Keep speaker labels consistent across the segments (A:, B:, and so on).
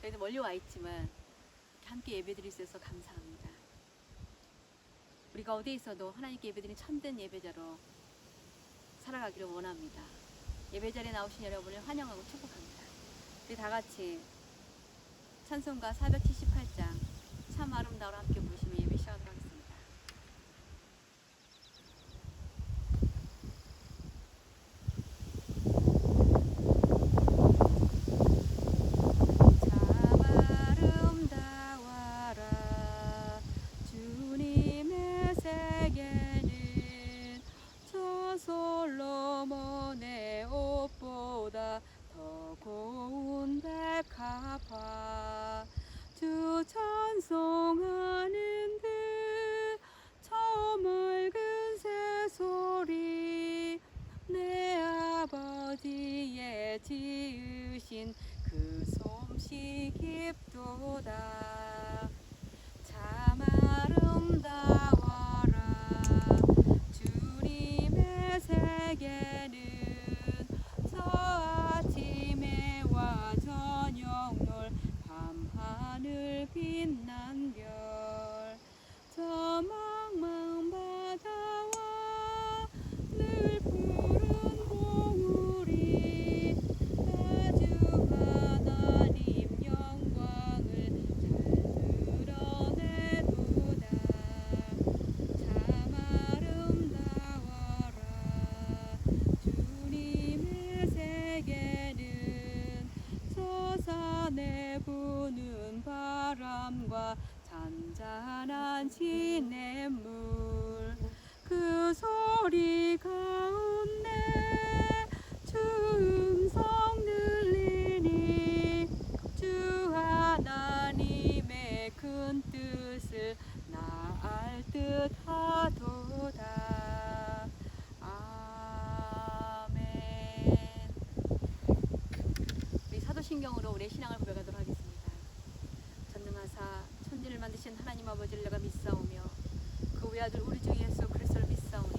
A: 저희도 멀리 와 있지만 함께 예배드릴 수 있어서 감사합니다. 우리가 어디에 있어도 하나님께 예배드리는 참된 예배자로 살아가기를 원합니다. 예배자리에 나오신 여러분을 환영하고 축복합니다. 우리 다 같이 찬송가 478장 참 아름다워로 함께 부르시며 예배 시작하도록 하겠습니다.
B: 주 찬송하는 듯 저 맑은 새소리 내 아버지의 지으신 그 솜씨 깊도다. 참 아름다워라 주님의 세계는 저 아침에와 저녁놀 밤하늘 빛난 별 저 망망 바다와 늘 푸른 봉우리 아주 하나님 영광을 잘 드러내도다. 참 아름다워라 주님의 세계는 저 산에 부는 바람과 잔잔한 시냇물 그 소리 가운데 주 음성 들리니 주 하나님의 큰 뜻을 나 알 듯하도다. 아멘.
A: 우리 사도신경으로 우리의 신앙을 고백하도록 하겠습니다. 전능하사 천지를 만드신 하나님 아버지를 내가 믿사오며 그 외아들 우리 주 예수 그리스도를 믿사오니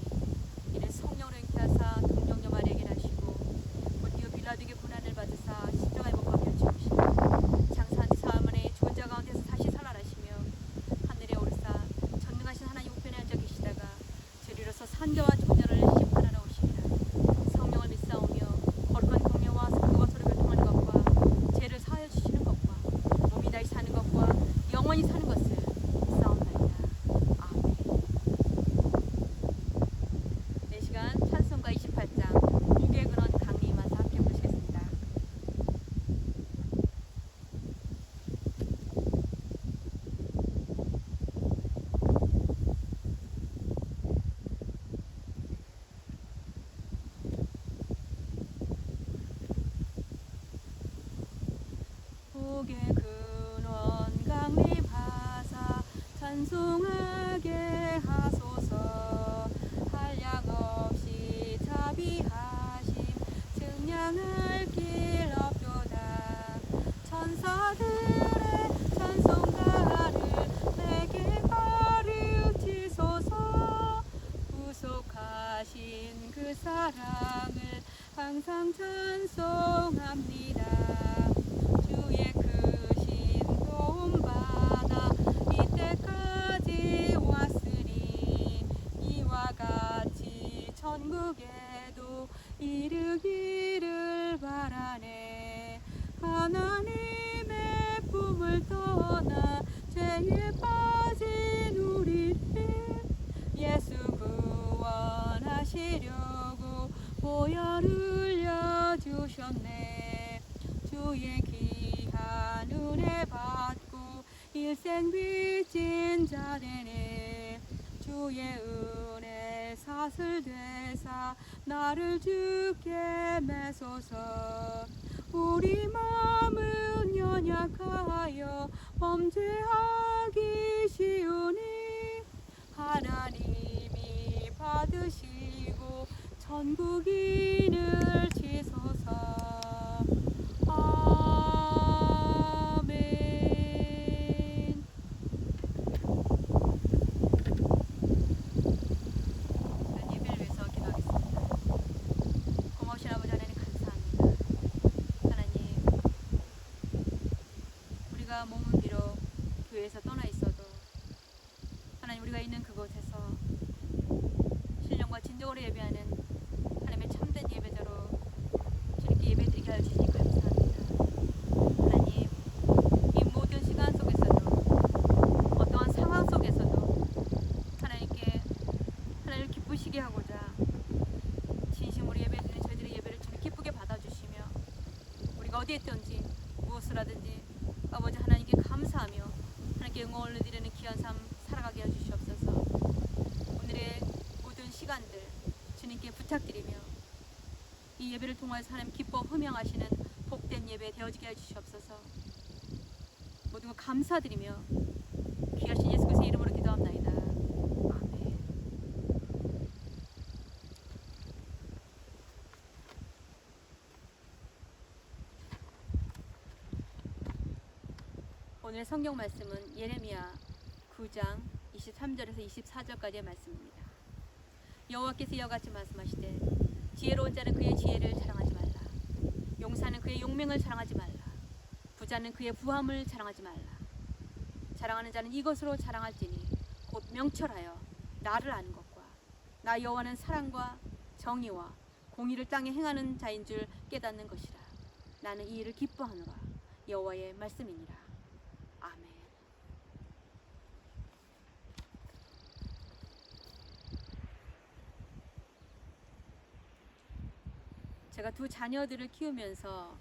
A: 이는 성령으로 잉태하사 동정녀 마리아에게 나시고 본디오 빌라도에게 고난을 받으사 십자가에 못 박혀 죽으시고 장사한 지 사흘 만에 죽은 자 가운데서 다시 살아나시며 하늘에 오르사 전능하신 하나님 우편에 앉아 계시다가 저리로서 산자와 죽은 자를 심판하러 오시리라. 성령을 믿사오며 거룩한 공예와 성도가 서로 교통하는 것과 죄를 사하여 주시는 것과 몸이 다시 사는 것과 영원히 사는 것을 믿사옵나이다. 아멘. 네 시간 찬송가 28장 목의 근원 강림하사 함께 부르시겠습니다.
B: 복의 근원 강림하사 찬송하게 하소서. 한량없이 자비하심 증량할 길 없도다. 천사들의 찬송가를 내게 가르치소서. 구속하신 그 사랑을 항상 찬송합니다. 주의 크신 도움받아 이때까지 왔으니 이와 같이 천국에도 이르기를 바라네. 하나님의 품을 떠나 죄에 빠진 우리를 예수 구원하시려고 보혈 흘려주셨네. 주의 귀한 은혜 받고 일생 빚진 자 되네. 주의 은혜 사슬 되사 나를 주께 매소서. 우리 마음은 연약하여 범죄하기 쉬우니 하나님이 받으시고 천국인을 치소서. 아멘.
A: 예배를 위해서 기도하겠습니다. 고마우신 아버지 하나님 감사합니다. 하나님 어디에 있든지 무엇을 하든지 아버지 하나님께 감사하며 하나님께 영광을 드리는 귀한 삶 살아가게 해주시옵소서. 오늘의 모든 시간들 주님께 부탁드리며 이 예배를 통하여서 하나님 기뻐 흠양하시는 복된 예배 되어지게 해주시옵소서. 모든 것 감사드리며 귀하신 예수 그리스도의 이름으로 기도합나이다. 아멘. 오늘 성경 말씀은 예레미야 9장 23절에서 24절까지의 말씀입니다. 여호와께서 이와 같이 말씀하시되 지혜로운 자는 그의 지혜를 자랑하지 말라. 용사는 그의 용맹을 자랑하지 말라. 부자는 그의 부함을 자랑하지 말라. 자랑하는 자는 이것으로 자랑할지니 곧 명철하여 나를 아는 것과 나 여호와는 사랑과 정의와 공의를 땅에 행하는 자인 줄 깨닫는 것이라. 나는 이 일을 기뻐하노라. 여호와의 말씀이니라. 아멘. 제가 두 자녀들을 키우면서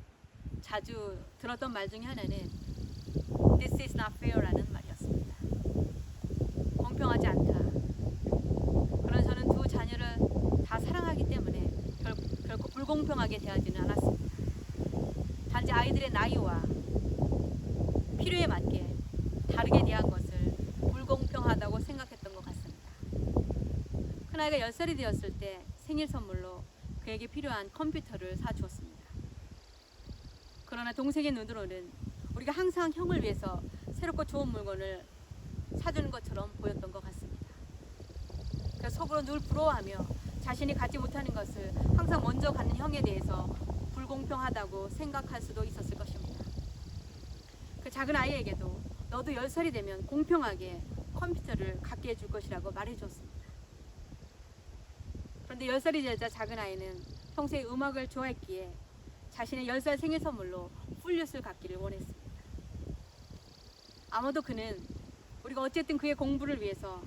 A: 자주 들었던 말 중에 하나는 This is not fair라는 말이었습니다. 공평하지 않다. 그러나 저는 두 자녀를 다 사랑하기 때문에 결코 불공평하게 대하지는 않았습니다. 단지 아이들의 나이와 필요에 맞게 다르게 대한 것을 불공평하다고 생각했던 것 같습니다. 큰아이가 10살이 되었을 때 생일 선물로 그에게 필요한 컴퓨터를 사주었습니다. 그러나 동생의 눈으로는 우리가 항상 형을 위해서 새롭고 좋은 물건을 사주는 것처럼 보였던 것 같습니다. 그래서 속으로 늘 부러워하며 자신이 갖지 못하는 것을 항상 먼저 갖는 형에 대해서 불공평하다고 생각할 수도 있었을 것입니다. 그 작은 아이에게도 너도 10살이 되면 공평하게 컴퓨터를 갖게 해줄 것이라고 말해줬습니다. 그런데 10살이 되자 작은 아이는 평소에 음악을 좋아했기에 자신의 10살 생일 선물로 플룻을 갖기를 원했습니다. 아마도 그는 우리가 어쨌든 그의 공부를 위해서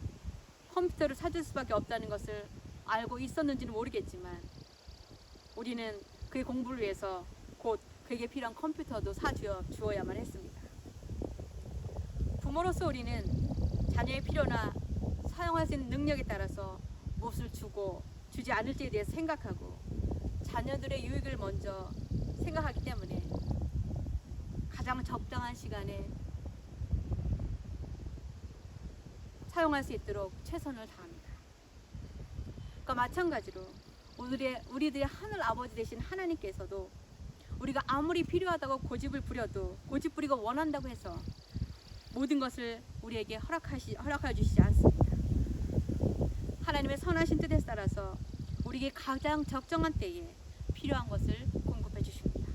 A: 컴퓨터를 사줄 수밖에 없다는 것을 알고 있었는지는 모르겠지만 우리는 그의 공부를 위해서 곧 그에게 필요한 컴퓨터도 사주어야만 했습니다. 부모로서 우리는 자녀의 필요나 사용할 수 있는 능력에 따라서 무엇을 주고 주지 않을지에 대해 생각하고 자녀들의 유익을 먼저 생각하기 때문에 가장 적당한 시간에 사용할 수 있도록 최선을 다합니다. 그러니까 마찬가지로 우리들의 하늘 아버지 되신 하나님께서도 우리가 아무리 필요하다고 고집을 부려도 고집 부리고 원한다고 해서 모든 것을 우리에게 허락해 주시지 않습니다. 하나님의 선하신 뜻에 따라서 우리에게 가장 적정한 때에 필요한 것을 공급해 주십니다.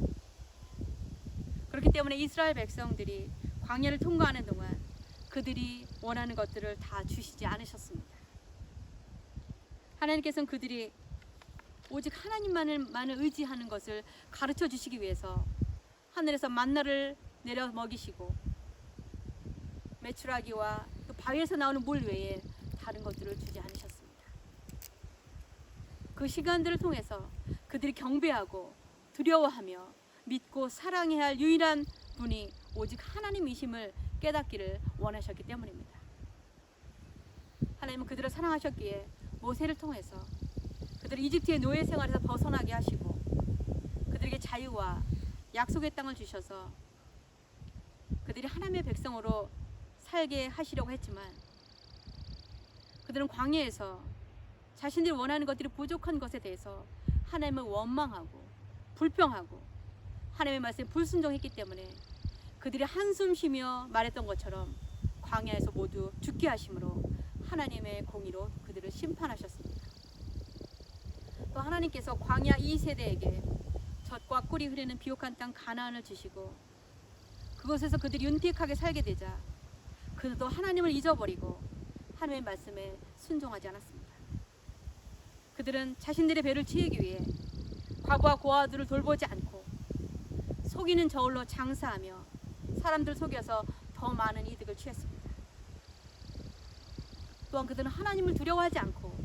A: 그렇기 때문에 이스라엘 백성들이 광야를 통과하는 동안 그들이 원하는 것들을 다 주시지 않으셨습니다. 하나님께서는 그들이 오직 하나님만을 의지하는 것을 가르쳐 주시기 위해서 하늘에서 만나를 내려 먹이시고 메추라기와 또 바위에서 나오는 물 외에 다른 것들을 주지 않으셨습니다. 그 시간들을 통해서 그들이 경배하고 두려워하며 믿고 사랑해야 할 유일한 분이 오직 하나님이심을 깨닫기를 원하셨기 때문입니다. 하나님은 그들을 사랑하셨기에 모세를 통해서 그들을 이집트의 노예 생활에서 벗어나게 하시고 그들에게 자유와 약속의 땅을 주셔서 그들이 하나님의 백성으로 살게 하시려고 했지만 그들은 광야에서 자신들이 원하는 것들이 부족한 것에 대해서 하나님을 원망하고 불평하고 하나님의 말씀에 불순종했기 때문에 그들이 한숨 쉬며 말했던 것처럼 광야에서 모두 죽게 하심으로 하나님의 공의로 그들을 심판하셨습니다. 또 하나님께서 광야 2세대에게 젖과 꿀이 흐르는 비옥한 땅 가나안을 주시고 그곳에서 그들이 윤택하게 살게 되자 그들도 하나님을 잊어버리고 하나님의 말씀에 순종하지 않았습니다. 그들은 자신들의 배를 채우기 위해 과부와 고아들을 돌보지 않고 속이는 저울로 장사하며 사람들 속여서 더 많은 이득을 취했습니다. 또한 그들은 하나님을 두려워하지 않고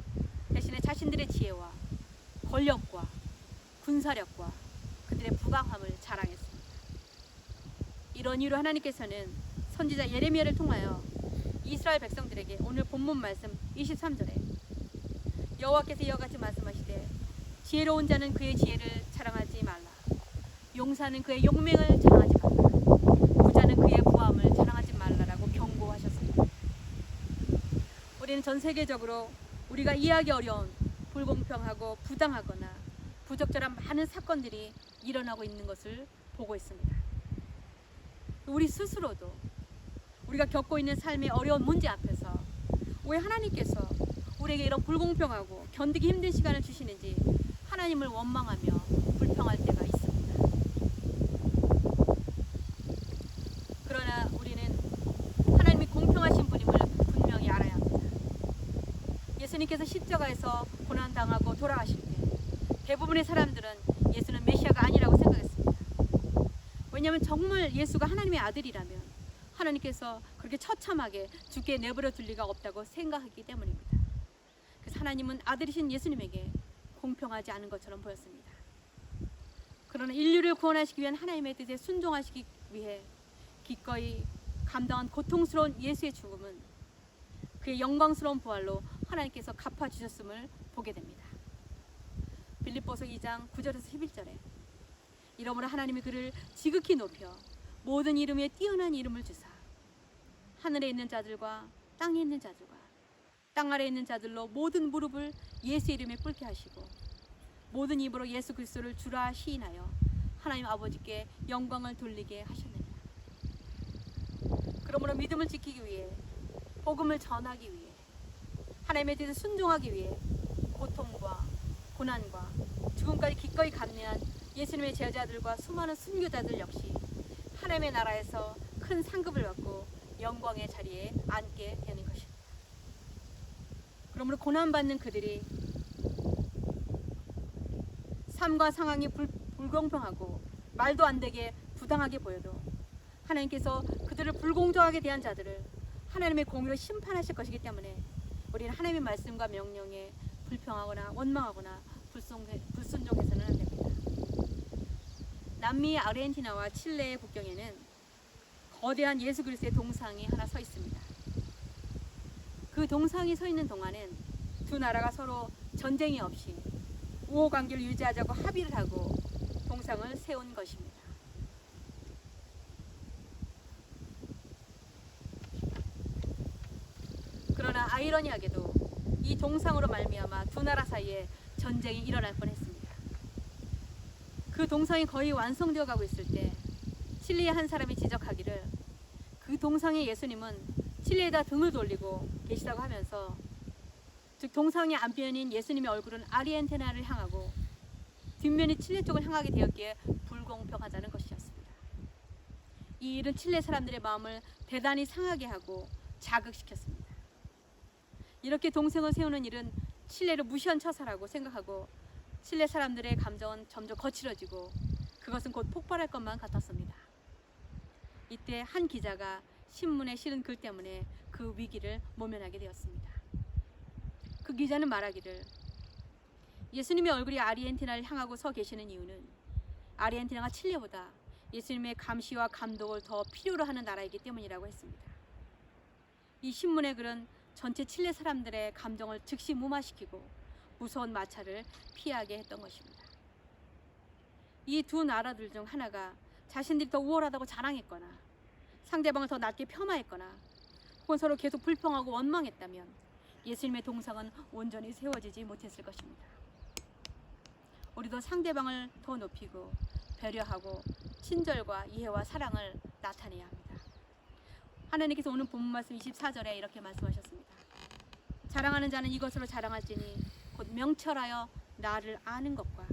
A: 대신에 자신들의 지혜와 권력과 군사력과 그들의 부강함을 자랑했습니다. 이런 이유로 하나님께서는 선지자 예레미야를 통하여 이스라엘 백성들에게 오늘 본문 말씀 23절에 여호와께서 이와 같이 말씀하시되 지혜로운 자는 그의 지혜를 자랑하지 말라. 용사는 그의 용맹을 자랑하지 말라. 부자는 그의 부함을 자랑하지 말라라고 경고하셨습니다. 우리는 전 세계적으로 우리가 이해하기 어려운 불공평하고 부당하거나 부적절한 많은 사건들이 일어나고 있는 것을 보고 있습니다. 우리 스스로도 우리가 겪고 있는 삶의 어려운 문제 앞에서 왜 하나님께서 우리에게 이런 불공평하고 견디기 힘든 시간을 주시는지 하나님을 원망하며 불평할 때가 있습니다. 그러나 우리는 하나님이 공평하신 분임을 분명히 알아야 합니다. 예수님께서 십자가에서 고난당하고 돌아가실 때 대부분의 사람들은 예수는 메시아가 아니라고 생각했습니다. 왜냐하면 정말 예수가 하나님의 아들이라면 하나님께서 그렇게 처참하게 죽게 내버려 둘 리가 없다고 생각하기 때문입니다. 그래서 하나님은 아들이신 예수님에게 공평하지 않은 것처럼 보였습니다. 그러나 인류를 구원하시기 위한 하나님의 뜻에 순종하시기 위해 기꺼이 감당한 고통스러운 예수의 죽음은 그의 영광스러운 부활로 하나님께서 갚아주셨음을 보게 됩니다. 빌립보서 2장 9절에서 11절에 이러므로 하나님이 그를 지극히 높여 모든 이름 위에 뛰어난 이름을 주사 하늘에 있는 자들과 땅에 있는 자들과 땅 아래에 있는 자들로 모든 무릎을 예수 이름에 꿇게 하시고 모든 입으로 예수 그리스도를 주라 시인하여 하나님 아버지께 영광을 돌리게 하셨느니라. 그러므로 믿음을 지키기 위해 복음을 전하기 위해 하나님의 뜻에 순종하기 위해 고통과 고난과 죽음까지 기꺼이 감내한 예수님의 제자들과 수많은 순교자들 역시 하나님의 나라에서 큰 상급을 받고 영광의 자리에 앉게 되는 것입니다. 그러므로 고난받는 그들이 삶과 상황이 불공평하고 말도 안 되게 부당하게 보여도 하나님께서 그들을 불공정하게 대한 자들을 하나님의 공의로 심판하실 것이기 때문에 우리는 하나님의 말씀과 명령에 불평하거나 원망하거나 불순종해서는 안 됩니다. 남미 아르헨티나와 칠레의 국경에는 거대한 예수 그리스도의 동상이 하나 서 있습니다. 그 동상이 서 있는 동안은 두 나라가 서로 전쟁이 없이 우호 관계를 유지하자고 합의를 하고 동상을 세운 것입니다. 그러나 아이러니하게도 이 동상으로 말미암아 두 나라 사이에 전쟁이 일어날 뻔했습니다. 그 동상이 거의 완성되어 가고 있을 때 칠레의 한 사람이 지적하기를 그 동상의 예수님은 칠레에다 등을 돌리고 계시다고 하면서 즉 동상의 앞면인 예수님의 얼굴은 아르헨티나를 향하고 뒷면이 칠레 쪽을 향하게 되었기에 불공평하다는 것이었습니다. 이 일은 칠레 사람들의 마음을 대단히 상하게 하고 자극시켰습니다. 이렇게 동상을 세우는 일은 칠레를 무시한 처사라고 생각하고 칠레 사람들의 감정은 점점 거칠어지고 그것은 곧 폭발할 것만 같았습니다. 이때 한 기자가 신문에 실은 글 때문에 그 위기를 모면하게 되었습니다. 그 기자는 말하기를 예수님의 얼굴이 아르헨티나를 향하고 서 계시는 이유는 아르헨티나가 칠레보다 예수님의 감시와 감독을 더 필요로 하는 나라이기 때문이라고 했습니다. 이 신문의 글은 전체 칠레 사람들의 감정을 즉시 무마시키고 무서운 마찰을 피하게 했던 것입니다. 이 두 나라들 중 하나가 자신들이 더 우월하다고 자랑했거나 상대방을 더 낮게 폄하했거나 혹은 서로 계속 불평하고 원망했다면 예수님의 동상은 온전히 세워지지 못했을 것입니다. 우리도 상대방을 더 높이고 배려하고 친절과 이해와 사랑을 나타내야 합니다. 하나님께서 오늘 본문 말씀 24절에 이렇게 말씀하셨습니다. 자랑하는 자는 이것으로 자랑할지니 곧 명철하여 나를 아는 것과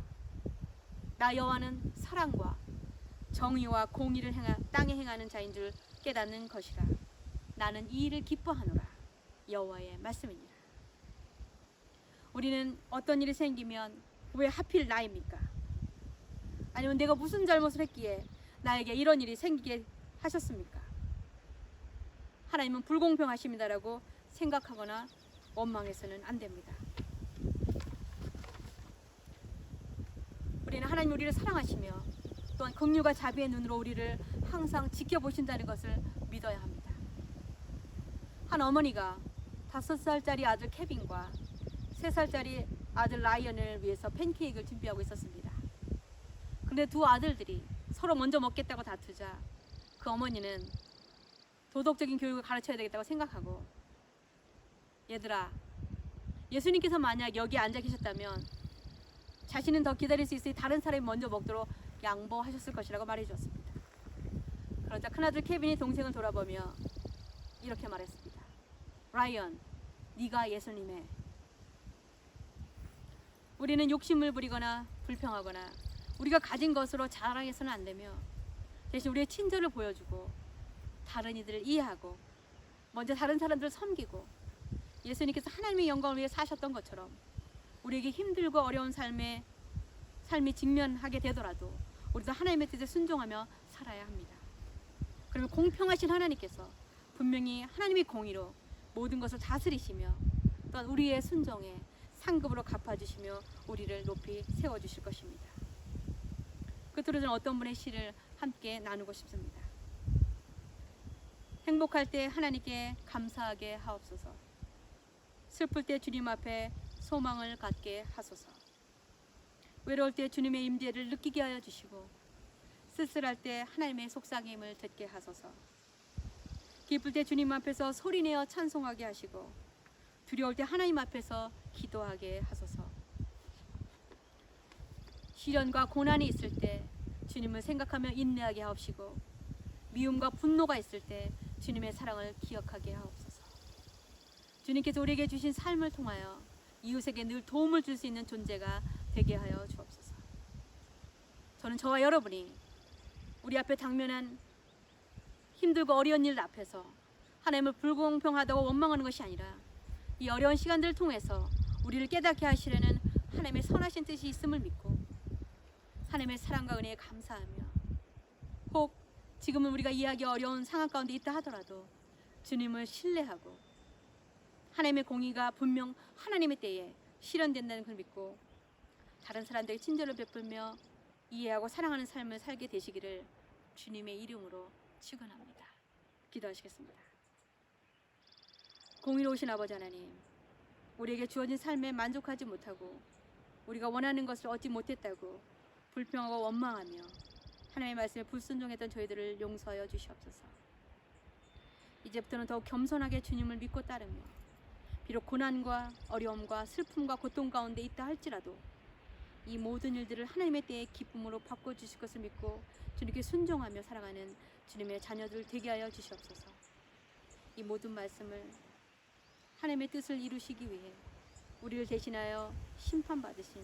A: 나 여호와는 사랑과 정의와 공의를 땅에 행하는 자인 줄 깨닫는 것이라. 나는 이 일을 기뻐하노라. 여호와의 말씀이니라. 우리는 어떤 일이 생기면 왜 하필 나입니까? 아니면 내가 무슨 잘못을 했기에 나에게 이런 일이 생기게 하셨습니까? 하나님은 불공평하십니다라고 생각하거나 원망해서는 안 됩니다. 우리는 하나님 우리를 사랑하시며 또한 긍휼과 자비의 눈으로 우리를 항상 지켜보신다는 것을 믿어야 합니다. 한 어머니가 5살짜리 아들 케빈과 3살짜리 아들 라이언을 위해서 팬케이크를 준비하고 있었습니다. 그런데 두 아들들이 서로 먼저 먹겠다고 다투자 그 어머니는 도덕적인 교육을 가르쳐야 되겠다고 생각하고, 얘들아, 예수님께서 만약 여기 앉아 계셨다면 자신은 더 기다릴 수 있으니 다른 사람이 먼저 먹도록 양보하셨을 것이라고 말해 주었습니다. 그러자 큰아들 케빈이 동생을 돌아보며 이렇게 말했습니다. 라이언, 네가 예수님의. 우리는 욕심을 부리거나 불평하거나 우리가 가진 것으로 자랑해서는 안 되며, 대신 우리의 친절을 보여주고 다른 이들을 이해하고 먼저 다른 사람들을 섬기고 예수님께서 하나님의 영광을 위해 사셨던 것처럼 우리에게 힘들고 어려운 삶이 직면하게 되더라도 우리도 하나님의 뜻에 순종하며 살아야 합니다. 그러면 공평하신 하나님께서 분명히 하나님의 공의로 모든 것을 다스리시며 또한 우리의 순종에 상급으로 갚아주시며 우리를 높이 세워주실 것입니다. 끝으로 저는 어떤 분의 시를 함께 나누고 싶습니다. 행복할 때 하나님께 감사하게 하옵소서. 슬플 때 주님 앞에 소망을 갖게 하소서. 외로울 때 주님의 임재를 느끼게 하여 주시고 쓸쓸할 때 하나님의 속삭임을 듣게 하소서. 기쁠 때 주님 앞에서 소리내어 찬송하게 하시고 두려울 때 하나님 앞에서 기도하게 하소서. 시련과 고난이 있을 때 주님을 생각하며 인내하게 하옵시고 미움과 분노가 있을 때 주님의 사랑을 기억하게 하옵소서. 주님께서 우리에게 주신 삶을 통하여 이웃에게 늘 도움을 줄 수 있는 존재가 되게 하여 주옵소서. 저는 저와 여러분이 우리 앞에 당면한 힘들고 어려운 일 앞에서 하나님을 불공평하다고 원망하는 것이 아니라 이 어려운 시간들을 통해서 우리를 깨닫게 하시려는 하나님의 선하신 뜻이 있음을 믿고 하나님의 사랑과 은혜에 감사하며, 혹 지금은 우리가 이해하기 어려운 상황 가운데 있다 하더라도 주님을 신뢰하고 하나님의 공의가 분명 하나님의 때에 실현된다는 걸 믿고 다른 사람들에게 친절을 베풀며 이해하고 사랑하는 삶을 살게 되시기를 주님의 이름으로 축원합니다. 기도하시겠습니다. 공의로우신 아버지 하나님, 우리에게 주어진 삶에 만족하지 못하고 우리가 원하는 것을 얻지 못했다고 불평하고 원망하며 하나님의 말씀에 불순종했던 저희들을 용서하여 주시옵소서. 이제부터는 더욱 겸손하게 주님을 믿고 따르며 비록 고난과 어려움과 슬픔과 고통 가운데 있다 할지라도 이 모든 일들을 하나님의 때에 기쁨으로 바꿔주실 것을 믿고 주님께 순종하며 살아가는 주님의 자녀들 되게 하여 주시옵소서. 이 모든 말씀을 하나님의 뜻을 이루시기 위해 우리를 대신하여 심판받으신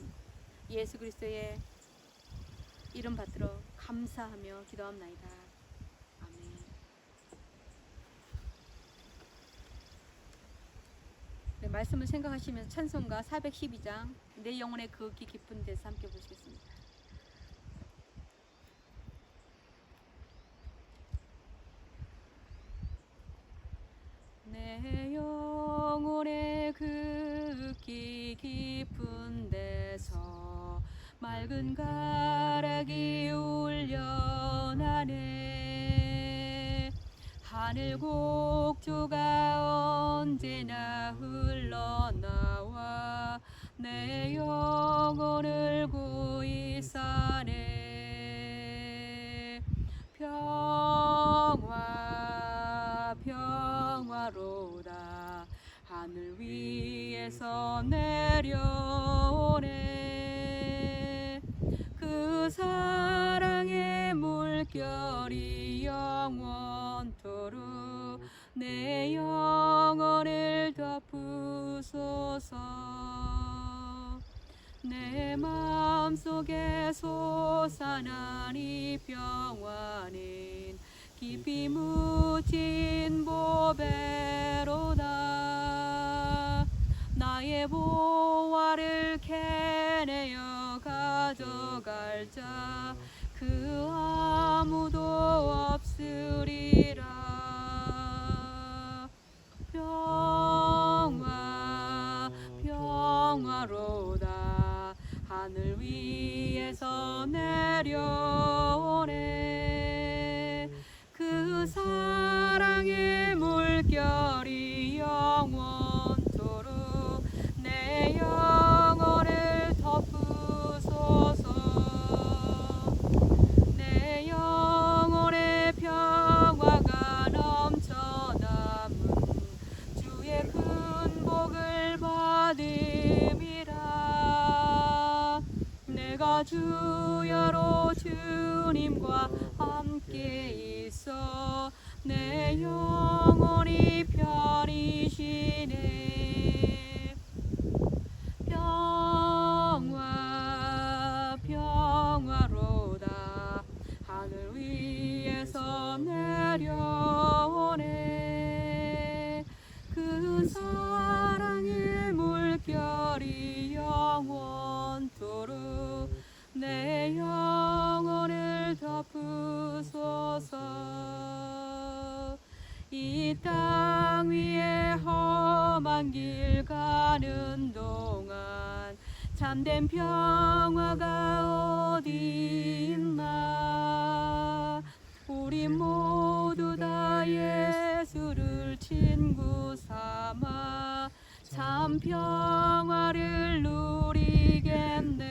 A: 예수 그리스도의 이름 받들어 감사하며 기도합나이다. 아멘. 네, 말씀을 생각하시면서 찬송가 412장 내 영혼의 그윽기 깊은 데서 함께 보시겠습니다.
B: 내 영혼의 그윽기 깊은 데서 맑은 가락이 울려나네. 하늘 곡조가 언제나 흘러나와 내 영혼을 고이 싸네. 평화 평화로다 하늘 위에서 내려오네. 그 사랑의 물결이 영원토록 내 영혼을 덮으소서. 내 마음속에 솟아난 이 평화는 깊이 묻힌 보배로다. 나의 보화를 캐내어 가져갈 자 그 아무도 없으리라. 평화로다 하늘 위에서 내려오네. 주님과 함께 있어 내 영혼이 편이시네. 평화 평화로다 하늘 위에서 내려오네. 그 사랑의 물결이 영원토록 내 영혼을 덮으소서. 이 땅 위에 험한 길 가는 동안 참된 평화가 어디 있나. 우리 모두 다 예수를 친구 삼아 참 평화를 누리겠네.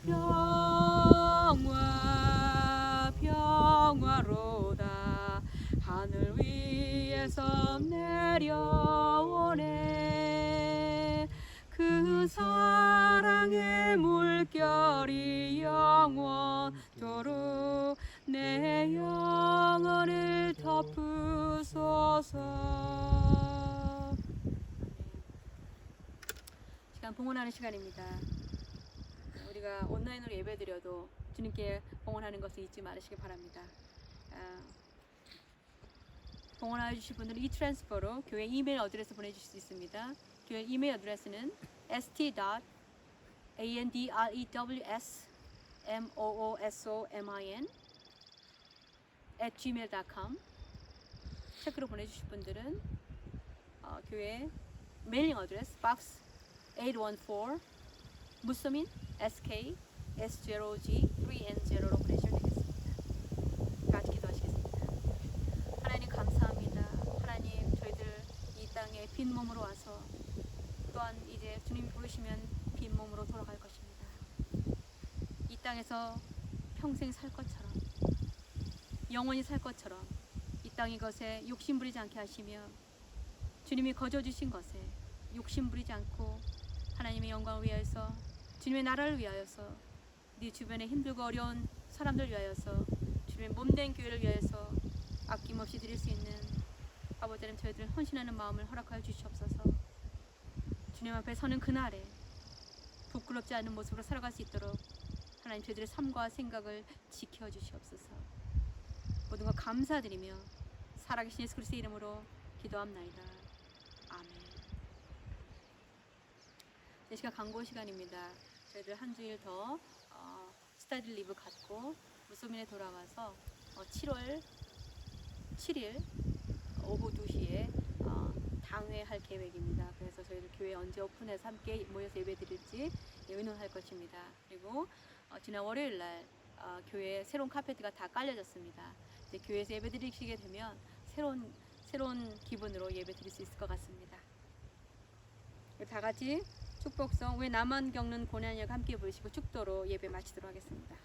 B: 평화 평화로다 하늘 위에서 내려오네. 그 사랑의 물결이 영원토록 내 영혼을 덮으소서. 시간 봉헌하는 시간입니다. 우리가 온라인으로 예배드려도 주님께 봉헌하는 것을 잊지 말으시기 바랍니다. 봉헌하여 주실 분들은 이 트랜스퍼로 교회 이메일 어드레스 보내주실 수 있습니다. 교회 이메일 어드레스는 st.andrewsmoosomin@gmail.com. 체크로 보내주실 분들은 교회 메일링 어드레스 박스 814 무소민 SK S0G3N0로 보내주시면 되겠습니다. 같이 기도하시겠습니다. 하나님 감사합니다. 하나님 저희들 이 땅에 빈 몸으로 와서 또한 이제 주님이 부르시면 빈 몸으로 돌아갈 것입니다. 이 땅에서 평생 살 것처럼 영원히 살 것처럼 이 땅 이것에 욕심 부리지 않게 하시며 주님이 거저 주신 것에 욕심 부리지 않고 하나님의 영광을 위하여서 주님의 나라를 위하여서 네 주변에 힘들고 어려운 사람들 위하여서 주님의 몸된 교회를 위하여서 아낌없이 드릴 수 있는 아버지 하나님 저희들 헌신하는 마음을 허락하여 주시옵소서. 주님 앞에 서는 그날에 부끄럽지 않은 모습으로 살아갈 수 있도록 하나님 저희들의 삶과 생각을 지켜주시옵소서. 모든 것 감사드리며 살아계신 예수 그리스도의 이름으로 기도합나이다. 아멘. 이 시간 광고 시간입니다. 저희들 한 주일 더 스타디 리브 갖고 무소민에 돌아와서 7월 7일 오후 2시에 당회할 계획입니다. 그래서 저희들 교회 언제 오픈해서 함께 모여서 예배 드릴지 의논할 것입니다. 그리고 지난 월요일 날 교회에 새로운 카페트가 다 깔려졌습니다. 이제 교회에서 예배 드리시게 되면 새로운 기분으로 예배 드릴 수 있을 것 같습니다. 다 같이 축복성 왜 나만 겪는 고난이라고 함께 부르시고 축도로 예배 마치도록 하겠습니다.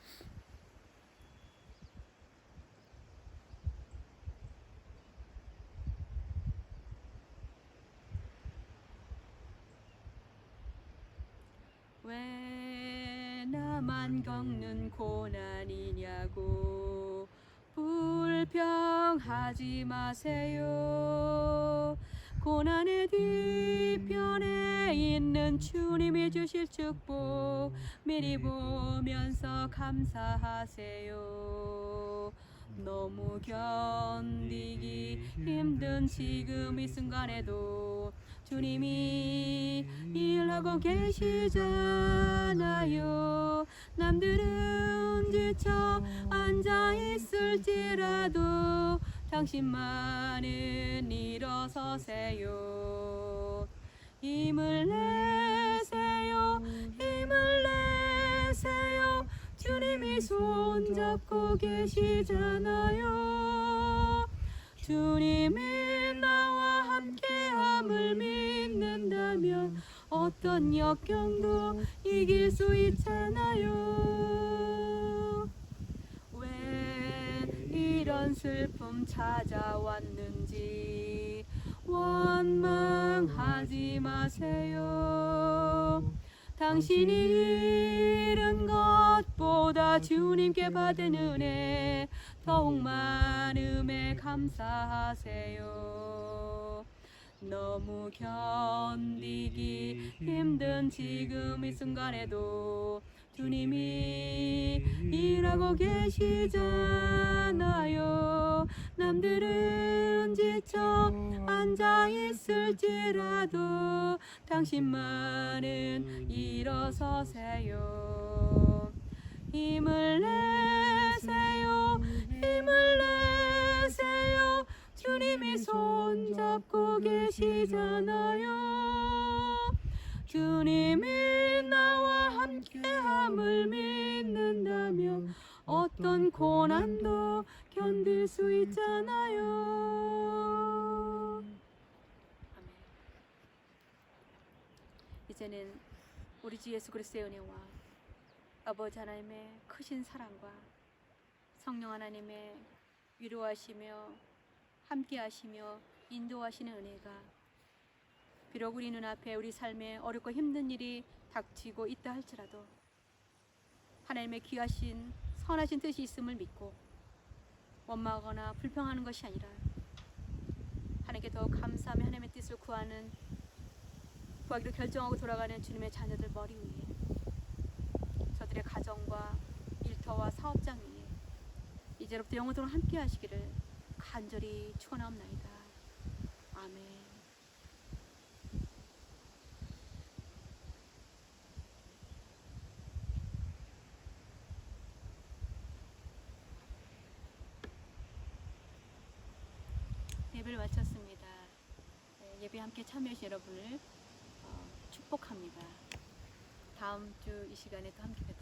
B: 왜 나만 겪는 고난이냐고 불평하지 마세요. 고난의 뒤편에 있는 주님이 주실 축복 미리 보면서 감사하세요. 너무 견디기 힘든 지금 이 순간에도 주님이 일하고 계시잖아요. 남들은 지쳐 앉아있을지라도 당신만은 일어서세요. 힘을 내세요. 힘을 내세요. 주님이 손잡고 계시잖아요. 주님이 나와 함께함을 믿는다면 어떤 역경도 이길 수 있잖아요. 왜 이런 슬픔 찾아왔는지 원망하지 마세요. 당신이 잃은 것
A: 우리가 주님께 받은 은혜 더욱 많음에 감사하세요. 너무 견디기 힘든 지금 이 순간에도 주님이 일하고 계시잖아요. 남들은 지쳐 앉아 있을지라도 당신만은 일어서세요. 힘을 내세요. 힘을 내세요. 주님이 손잡고 계시잖아요. 주님이 나와 함께함을 믿는다면 어떤 고난도 견딜 수 있잖아요. 아멘. 이제는 우리 주 예수 그리스도의 은혜와 아버지 하나님의 크신 사랑과 성령 하나님의 위로하시며 함께하시며 인도하시는 은혜가 비록 우리 눈앞에 우리 삶에 어렵고 힘든 일이 닥치고 있다 할지라도 하나님의 귀하신 선하신 뜻이 있음을 믿고 원망하거나 불평하는 것이 아니라 하나님께 더 감사하며 하나님의 뜻을 구하기로 결정하고 돌아가는 주님의 자녀들 머리 위에 저들의 가정과 일터와 사업장 위에 이제로부터 영원토록 함께 하시기를 간절히 축원하옵나이다. 아멘. 예배를 마쳤습니다. 예배 함께 참여하신 여러분을 축복합니다. 다음 주 이 시간에 또 함께 뵙겠습니다.